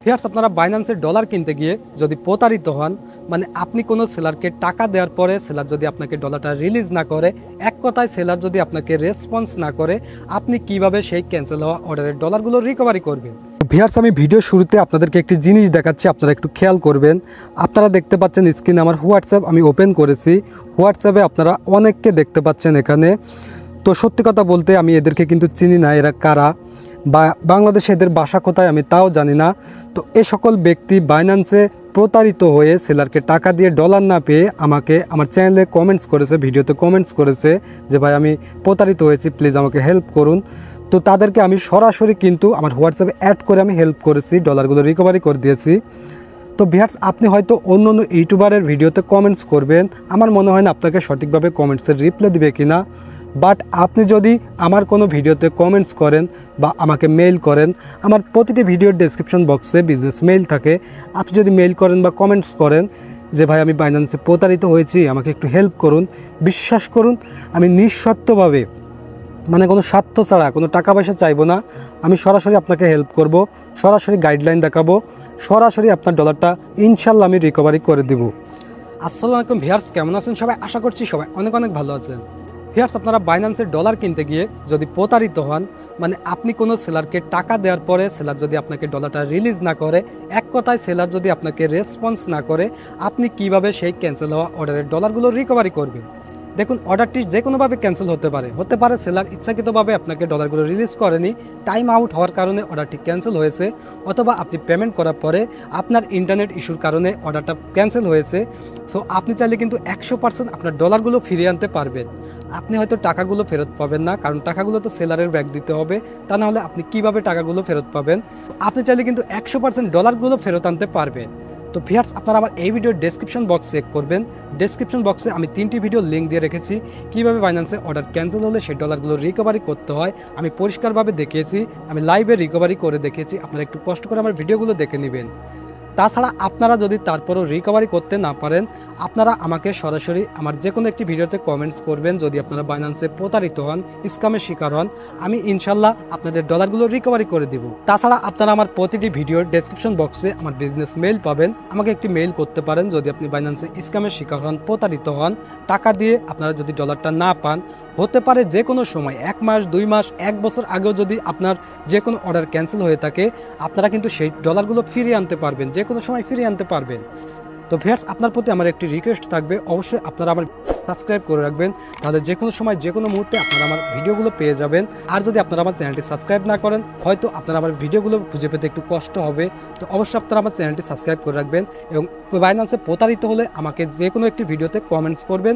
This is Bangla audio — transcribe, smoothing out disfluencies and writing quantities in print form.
ভিউয়ার্স, আপনারা বাইন্যান্সের ডলার কিনতে গিয়ে যদি প্রতারিত হন, মানে আপনি কোনো সেলারকে টাকা দেওয়ার পরে সেলার যদি আপনাকে ডলারটা রিলিজ না করে, এক কথায় সেলার যদি আপনাকে রেসপন্স না করে, আপনি কিভাবে সেই ক্যান্সেল হওয়া অর্ডারের ডলারগুলো রিকভারি করবেন। ভিউয়ার্স, আমি ভিডিও শুরুতে আপনাদেরকে একটি জিনিস দেখাচ্ছি, আপনারা একটু খেয়াল করবেন। আপনারা দেখতে পাচ্ছেন স্ক্রিনে আমার হোয়াটসঅ্যাপ আমি ওপেন করেছি। হোয়াটসঅ্যাপে আপনারা অনেককে দেখতে পাচ্ছেন এখানে। তো সত্যি কথা বলতে আমি এদেরকে কিন্তু চিনি না, এরা কারা বা বাংলাদেশে এদের বাসা কোথায় আমি তাও জানি না। তো এ সকল ব্যক্তি বাইন্যান্সে প্রতারিত হয়ে সেলারকে টাকা দিয়ে ডলার না পেয়ে আমাকে আমার চ্যানেলে কমেন্টস করেছে, ভিডিওতে কমেন্টস করেছে যে ভাই আমি প্রতারিত হয়েছি, প্লিজ আমাকে হেল্প করুন। তো তাদেরকে আমি সরাসরি কিন্তু আমার হোয়াটসঅ্যাপে অ্যাড করে আমি হেল্প করেছি, ডলারগুলো রিকভারি করে দিয়েছি। তো ভিউয়ার্স, আপনি হয়তো অন্য অন্য ইউটিউবারের ভিডিওতে কমেন্টস করবেন, আমার মনে হয় না আপনাকে সঠিকভাবে কমেন্টসের রিপ্লাই দিবে কিনা। বাট আপনি যদি আমার কোনো ভিডিওতে কমেন্টস করেন বা আমাকে মেইল করেন, আমার প্রতিটি ভিডিওর ডেসক্রিপশন বক্সে বিজনেস মেইল থাকে। আপনি যদি মেইল করেন বা কমেন্টস করেন যে ভাই আমি বাইন্যান্সে প্রতারিত হয়েছি, আমাকে একটু হেল্প করুন, বিশ্বাস করুন আমি নিঃশর্তভাবে, মানে কোনো স্বার্থ ছাড়া, কোনো টাকা পয়সা চাইবো না, আমি সরাসরি আপনাকে হেল্প করব, সরাসরি গাইডলাইন দেখাবো, সরাসরি আপনার ডলারটা ইনশাল্লাহ আমি রিকভারি করে দেব। আসসালামু আলাইকুম ভিউয়ার্স, কেমন আছেন সবাই? আশা করছি সবাই অনেক অনেক ভালো আছেন। ভিউয়ার্স, আপনারা বাইন্যান্সের ডলার কিনতে গিয়ে যদি প্রতারিত হন, মানে আপনি কোনো সেলারকে টাকা দেওয়ার পরে সেলার যদি আপনাকে ডলারটা রিলিজ না করে, এক কথায় সেলার যদি আপনাকে রেসপন্স না করে, আপনি কিভাবে সেই ক্যান্সেল হওয়া অর্ডারের ডলারগুলো রিকভারি করবেন। দেখুন, অর্ডারটি যে কোনোভাবে ক্যান্সেল হতে পারে সেলার ইচ্ছাকৃতভাবে আপনাকে ডলারগুলো রিলিজ করেনি, টাইম আউট হওয়ার কারণে অর্ডারটি ক্যান্সেল হয়েছে, অথবা আপনি পেমেন্ট করার পরে আপনার ইন্টারনেট ইস্যুর কারণে অর্ডারটা ক্যান্সেল হয়েছে। সো আপনি চাইলে কিন্তু 100% আপনার ডলারগুলো ফিরিয়ে আনতে পারবেন। আপনি হয়তো টাকাগুলো ফেরত পাবেন না, কারণ টাকাগুলো তো সেলারের ব্যাক দিতে হবে, তা নাহলে আপনি কিভাবে টাকাগুলো ফেরত পাবেন। আপনি চাইলে কিন্তু 100% ডলারগুলো ফেরত আনতে পারবেন। তো ভিউয়ার্স, আপনারা আমার এই ভিডিওর ডেসক্রিপশন বক্স চেক করবেন। ডেসক্রিপশন বক্সে আমি 3টি ভিডিও লিঙ্ক দিয়ে রেখেছি, কীভাবে বাইন্যান্সে অর্ডার ক্যান্সেল হলে সেই ডলারগুলো রিকভারি করতে হয় আমি পরিষ্কারভাবে দেখিয়েছি, আমি লাইভে রিকভারি করে দেখিয়েছি। আপনারা একটু কষ্ট করে আমার ভিডিওগুলো দেখে নেবেন। তাছাড়া আপনারা যদি তারপরও রিকভারি করতে না পারেন, আপনারা আমাকে সরাসরি আমার যে কোনো একটি ভিডিওতে কমেন্টস করবেন। যদি আপনারা বাইন্যান্সে প্রতারিত হন, স্ক্যামের শিকার হন, আমি ইনশাল্লাহ আপনাদের ডলারগুলো রিকভারি করে দিব। তাছাড়া আপনারা আমার প্রতিটি ভিডিওর ডেসক্রিপশন বক্সে আমার বিজনেস মেইল পাবেন, আমাকে একটি মেইল করতে পারেন যদি আপনি বাইন্যান্সে স্ক্যামের শিকার হন, প্রতারিত হন, টাকা দিয়ে আপনারা যদি ডলারটা না পান। হতে পারে যে কোনো সময়, 1 মাস 2 মাস 1 বছর আগেও যদি আপনার যে কোনো অর্ডার ক্যান্সেল হয়ে থাকে, আপনারা কিন্তু সেই ডলারগুলো ফিরিয়ে আনতে পারবেন, যে কোনো সময় ফিরিয়ে আনতে পারবেন। তো ভিউয়ার্স, আপনার প্রতি আমার একটি রিকোয়েস্ট থাকবে, অবশ্যই আপনারা আমার সাবস্ক্রাইব করে রাখবেন, তাহলে যে কোনো সময় যে কোনো মুহূর্তে আপনারা আমার ভিডিওগুলো পেয়ে যাবেন। আর যদি আপনারা আমার চ্যানেলটি সাবস্ক্রাইব না করেন, হয়তো আপনারা আমার ভিডিওগুলো খুঁজে পেতে একটু কষ্ট হবে। তো অবশ্যই আপনারা আমার চ্যানেলটি সাবস্ক্রাইব করে রাখবেন এবং বাইন্যান্সে প্রতারিত হলে আমাকে যে কোনো একটি ভিডিওতে কমেন্টস করবেন।